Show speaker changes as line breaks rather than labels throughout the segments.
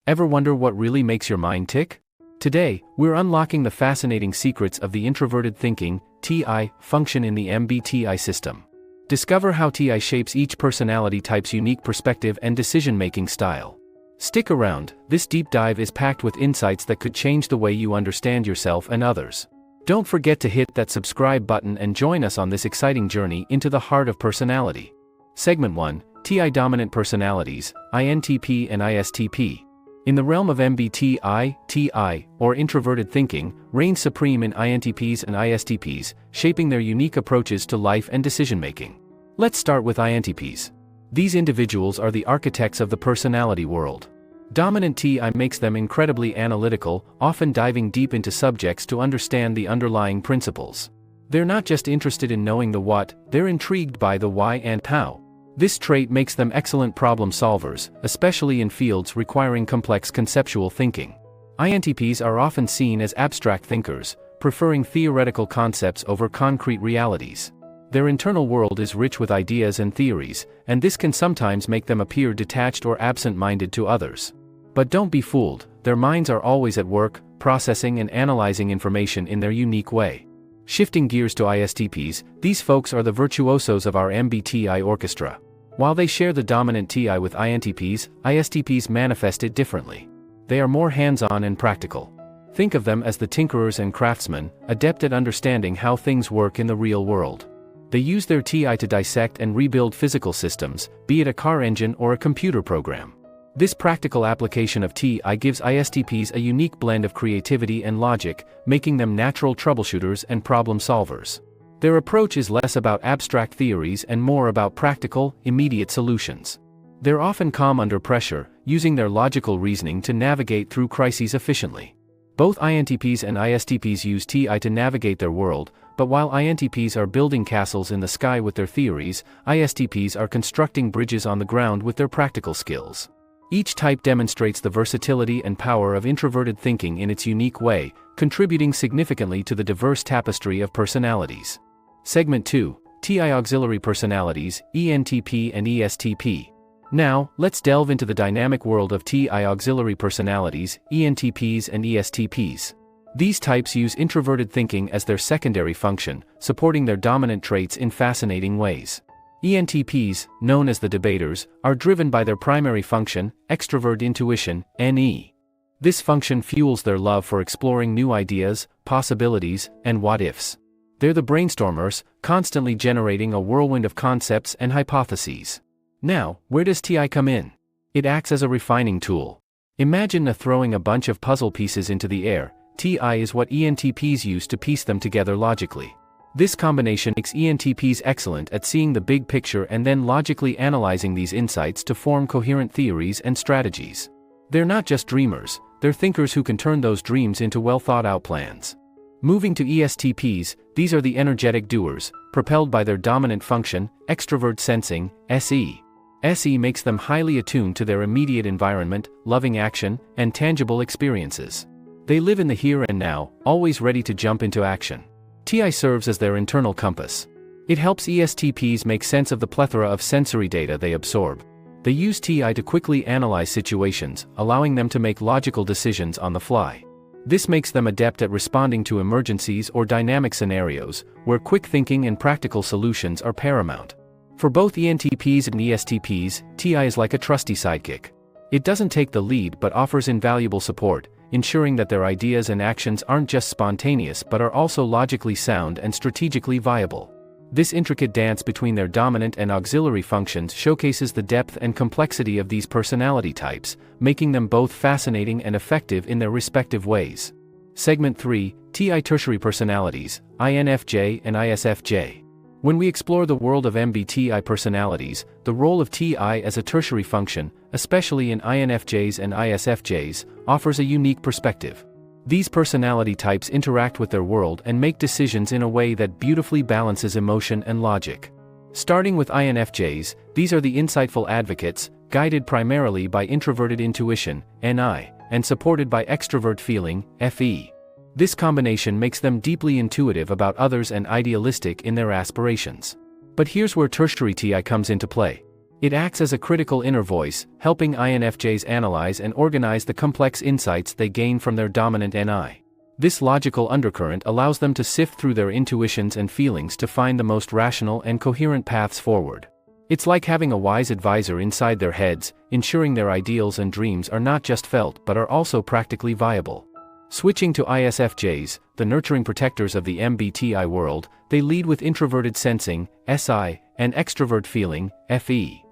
Ever wonder what really makes your mind tick? Today, we're unlocking the fascinating secrets of the introverted thinking (TI) function in the MBTI system. Discover how TI shapes each personality type's unique perspective and decision-making style. Stick around, this deep dive is packed with insights that could change the way you understand yourself and others. Don't forget to hit that subscribe button and join us on this exciting journey into the heart of personality. Segment 1, TI Dominant Personalities, INTP and ISTP. In the realm of MBTI, TI, or introverted thinking, reigns supreme in INTPs and ISTPs, shaping their unique approaches to life and decision-making. Let's start with INTPs. These individuals are the architects of the personality world. Dominant TI makes them incredibly analytical, often diving deep into subjects to understand the underlying principles. They're not just interested in knowing the what, they're intrigued by the why and how. This trait makes them excellent problem solvers, especially in fields requiring complex conceptual thinking. INTPs are often seen as abstract thinkers, preferring theoretical concepts over concrete realities. Their internal world is rich with ideas and theories, and this can sometimes make them appear detached or absent-minded to others. But don't be fooled, their minds are always at work, processing and analyzing information in their unique way. Shifting gears to ISTPs, these folks are the virtuosos of our MBTI orchestra. While they share the dominant TI with INTPs, ISTPs manifest it differently. They are more hands-on and practical. Think of them as the tinkerers and craftsmen, adept at understanding how things work in the real world. They use their TI to dissect and rebuild physical systems, be it a car engine or a computer program. This practical application of TI gives ISTPs a unique blend of creativity and logic, making them natural troubleshooters and problem solvers. Their approach is less about abstract theories and more about practical, immediate solutions. They're often calm under pressure, using their logical reasoning to navigate through crises efficiently. Both INTPs and ISTPs use TI to navigate their world, but while INTPs are building castles in the sky with their theories, ISTPs are constructing bridges on the ground with their practical skills. Each type demonstrates the versatility and power of introverted thinking in its unique way, contributing significantly to the diverse tapestry of personalities. Segment 2, TI Auxiliary Personalities, ENTP and ESTP. Now, let's delve into the dynamic world of TI Auxiliary Personalities, ENTPs and ESTPs. These types use introverted thinking as their secondary function, supporting their dominant traits in fascinating ways. ENTPs, known as the debaters, are driven by their primary function, extrovert intuition, NE. This function fuels their love for exploring new ideas, possibilities, and what-ifs. They're the brainstormers, constantly generating a whirlwind of concepts and hypotheses. Now, where does TI come in? It acts as a refining tool. Imagine throwing a bunch of puzzle pieces into the air. TI is what ENTPs use to piece them together logically. This combination makes ENTPs excellent at seeing the big picture and then logically analyzing these insights to form coherent theories and strategies. They're not just dreamers, they're thinkers who can turn those dreams into well-thought-out plans. Moving to ESTPs, these are the energetic doers, propelled by their dominant function, extrovert sensing, SE. SE makes them highly attuned to their immediate environment, loving action, and tangible experiences. They live in the here and now, always ready to jump into action. TI serves as their internal compass. It helps ESTPs make sense of the plethora of sensory data they absorb. They use TI to quickly analyze situations, allowing them to make logical decisions on the fly. This makes them adept at responding to emergencies or dynamic scenarios, where quick thinking and practical solutions are paramount. For both ENTPs and ESTPs, TI is like a trusty sidekick. It doesn't take the lead but offers invaluable support, ensuring that their ideas and actions aren't just spontaneous but are also logically sound and strategically viable. This intricate dance between their dominant and auxiliary functions showcases the depth and complexity of these personality types, making them both fascinating and effective in their respective ways. Segment 3, TI Tertiary Personalities, INFJ and ISFJ. When we explore the world of MBTI personalities, the role of TI as a tertiary function, especially in INFJs and ISFJs, offers a unique perspective. These personality types interact with their world and make decisions in a way that beautifully balances emotion and logic. Starting with INFJs, these are the insightful advocates, guided primarily by introverted intuition, NI, and supported by extrovert feeling, FE. This combination makes them deeply intuitive about others and idealistic in their aspirations. But here's where tertiary TI comes into play. It acts as a critical inner voice, helping INFJs analyze and organize the complex insights they gain from their dominant NI. This logical undercurrent allows them to sift through their intuitions and feelings to find the most rational and coherent paths forward. It's like having a wise advisor inside their heads, ensuring their ideals and dreams are not just felt but are also practically viable. Switching to ISFJs, the nurturing protectors of the MBTI world, they lead with introverted sensing, SI, and extrovert feeling, FE.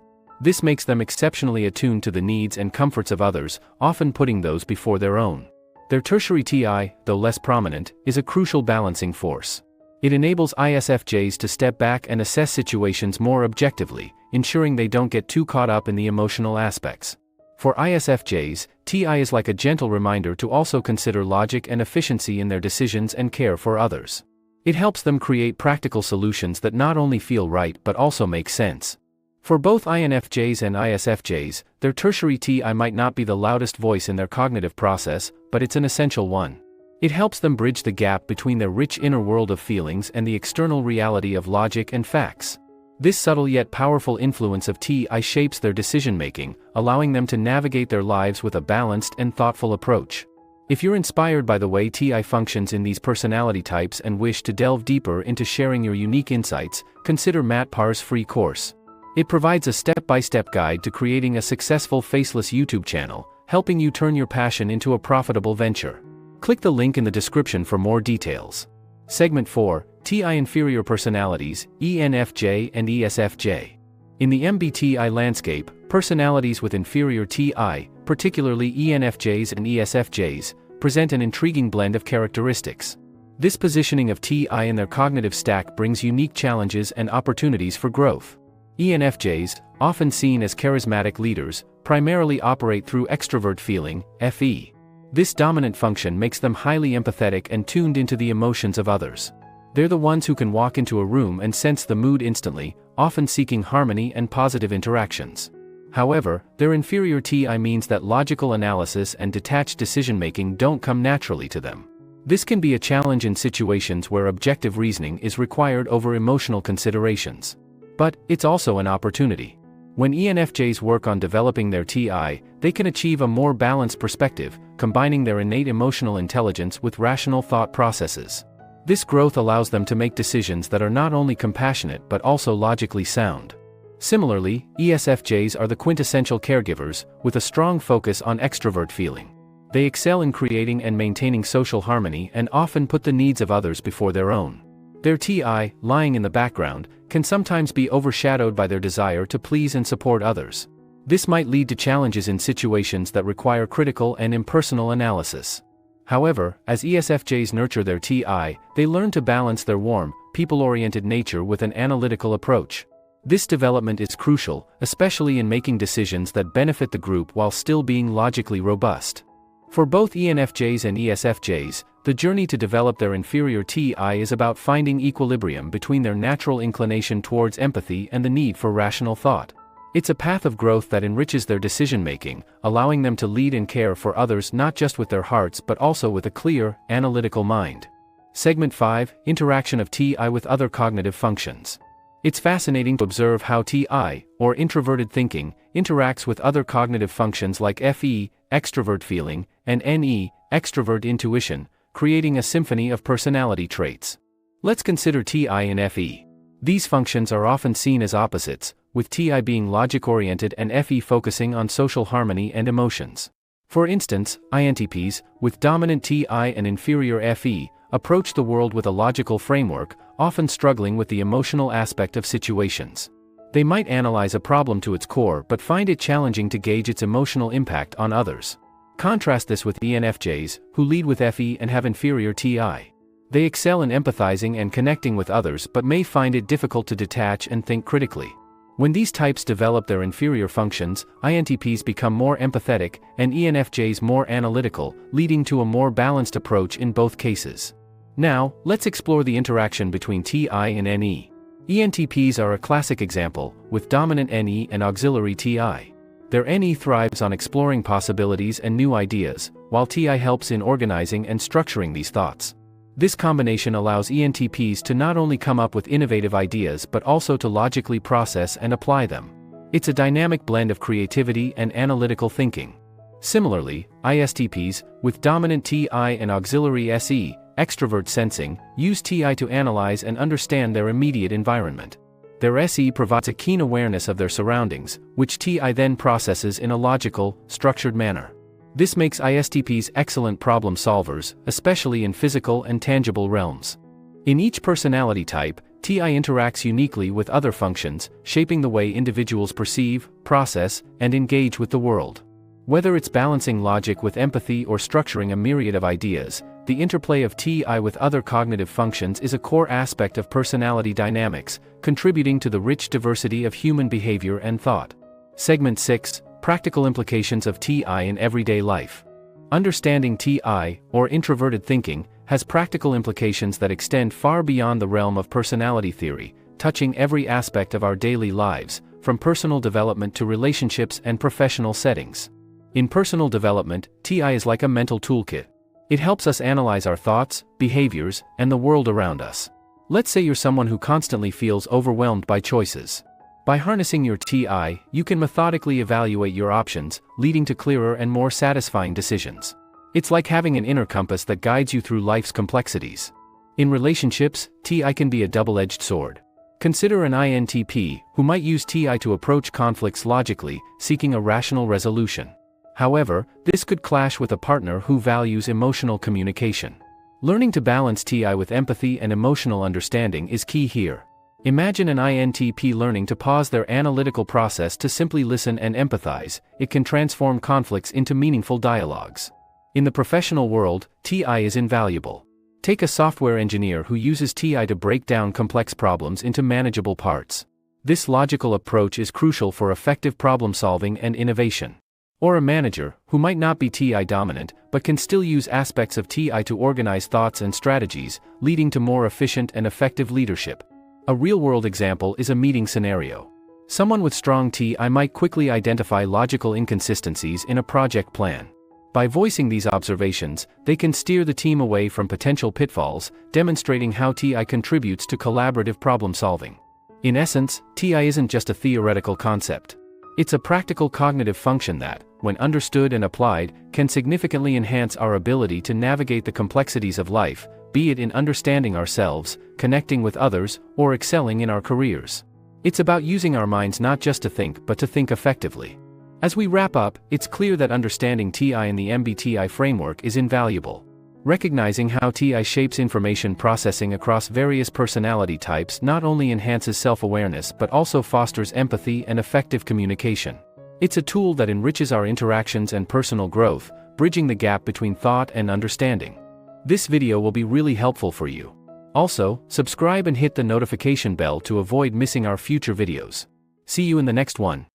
This makes them exceptionally attuned to the needs and comforts of others, often putting those before their own. Their tertiary TI, though less prominent, is a crucial balancing force. It enables ISFJs to step back and assess situations more objectively, ensuring they don't get too caught up in the emotional aspects. For ISFJs, TI is like a gentle reminder to also consider logic and efficiency in their decisions and care for others. It helps them create practical solutions that not only feel right but also make sense. For both INFJs and ISFJs, their tertiary TI might not be the loudest voice in their cognitive process, but it's an essential one. It helps them bridge the gap between their rich inner world of feelings and the external reality of logic and facts. This subtle yet powerful influence of TI shapes their decision-making, allowing them to navigate their lives with a balanced and thoughtful approach. If you're inspired by the way TI functions in these personality types and wish to delve deeper into sharing your unique insights, consider Matt Parr's free course. It provides a step-by-step guide to creating a successful faceless YouTube channel, helping you turn your passion into a profitable venture. Click the link in the description for more details. Segment 4, TI Inferior Personalities, ENFJ and ESFJ. In the MBTI landscape, personalities with inferior TI, particularly ENFJs and ESFJs, present an intriguing blend of characteristics. This positioning of TI in their cognitive stack brings unique challenges and opportunities for growth. ENFJs, often seen as charismatic leaders, primarily operate through extrovert feeling, FE. This dominant function makes them highly empathetic and tuned into the emotions of others. They're the ones who can walk into a room and sense the mood instantly, often seeking harmony and positive interactions. However, their inferior TI means that logical analysis and detached decision-making don't come naturally to them. This can be a challenge in situations where objective reasoning is required over emotional considerations. But it's also an opportunity. When ENFJs work on developing their TI, they can achieve a more balanced perspective, combining their innate emotional intelligence with rational thought processes. This growth allows them to make decisions that are not only compassionate but also logically sound. Similarly, ESFJs are the quintessential caregivers, with a strong focus on extrovert feeling. They excel in creating and maintaining social harmony and often put the needs of others before their own. Their TI, lying in the background, can sometimes be overshadowed by their desire to please and support others. This might lead to challenges in situations that require critical and impersonal analysis. However, as ESFJs nurture their TI, they learn to balance their warm, people-oriented nature with an analytical approach. This development is crucial, especially in making decisions that benefit the group while still being logically robust. For both ENFJs and ESFJs, the journey to develop their inferior TI is about finding equilibrium between their natural inclination towards empathy and the need for rational thought. It's a path of growth that enriches their decision-making, allowing them to lead and care for others not just with their hearts but also with a clear, analytical mind. Segment 5, Interaction of TI with Other Cognitive Functions. It's fascinating to observe how TI, or introverted thinking, interacts with other cognitive functions like FE, extrovert feeling, and NE, extrovert intuition, creating a symphony of personality traits. Let's consider TI and FE. These functions are often seen as opposites, with TI being logic-oriented and FE focusing on social harmony and emotions. For instance, INTPs, with dominant TI and inferior FE, approach the world with a logical framework, often struggling with the emotional aspect of situations. They might analyze a problem to its core but find it challenging to gauge its emotional impact on others. Contrast this with ENFJs, who lead with FE and have inferior TI. They excel in empathizing and connecting with others but may find it difficult to detach and think critically. When these types develop their inferior functions, INTPs become more empathetic and ENFJs more analytical, leading to a more balanced approach in both cases. Now, let's explore the interaction between TI and NE. ENTPs are a classic example, with dominant NE and auxiliary TI. Their NE thrives on exploring possibilities and new ideas, while TI helps in organizing and structuring these thoughts. This combination allows ENTPs to not only come up with innovative ideas but also to logically process and apply them. It's a dynamic blend of creativity and analytical thinking. Similarly, ISTPs, with dominant TI and auxiliary SE, extrovert sensing, use TI to analyze and understand their immediate environment. Their SE provides a keen awareness of their surroundings, which TI then processes in a logical, structured manner. This makes ISTPs excellent problem solvers, especially in physical and tangible realms. In each personality type, TI interacts uniquely with other functions, shaping the way individuals perceive, process, and engage with the world. Whether it's balancing logic with empathy or structuring a myriad of ideas, the interplay of TI with other cognitive functions is a core aspect of personality dynamics, contributing to the rich diversity of human behavior and thought. Segment 6: Practical Implications of TI in Everyday Life. Understanding TI, or introverted thinking, has practical implications that extend far beyond the realm of personality theory, touching every aspect of our daily lives, from personal development to relationships and professional settings. In personal development, TI is like a mental toolkit. It helps us analyze our thoughts, behaviors, and the world around us. Let's say you're someone who constantly feels overwhelmed by choices. By harnessing your TI, you can methodically evaluate your options, leading to clearer and more satisfying decisions. It's like having an inner compass that guides you through life's complexities. In relationships, TI can be a double-edged sword. Consider an INTP, who might use TI to approach conflicts logically, seeking a rational resolution. However, this could clash with a partner who values emotional communication. Learning to balance TI with empathy and emotional understanding is key here. Imagine an INTP learning to pause their analytical process to simply listen and empathize. It can transform conflicts into meaningful dialogues. In the professional world, TI is invaluable. Take a software engineer who uses TI to break down complex problems into manageable parts. This logical approach is crucial for effective problem solving and innovation. Or a manager, who might not be TI dominant, but can still use aspects of TI to organize thoughts and strategies, leading to more efficient and effective leadership. A real-world example is a meeting scenario. Someone with strong TI might quickly identify logical inconsistencies in a project plan. By voicing these observations, they can steer the team away from potential pitfalls, demonstrating how TI contributes to collaborative problem solving. In essence, TI isn't just a theoretical concept. It's a practical cognitive function that, when understood and applied, can significantly enhance our ability to navigate the complexities of life, be it in understanding ourselves, connecting with others, or excelling in our careers. It's about using our minds not just to think but to think effectively. As we wrap up, it's clear that understanding TI in the MBTI framework is invaluable. Recognizing how TI shapes information processing across various personality types not only enhances self-awareness but also fosters empathy and effective communication. It's a tool that enriches our interactions and personal growth, bridging the gap between thought and understanding. This video will be really helpful for you. Also, subscribe and hit the notification bell to avoid missing our future videos. See you in the next one.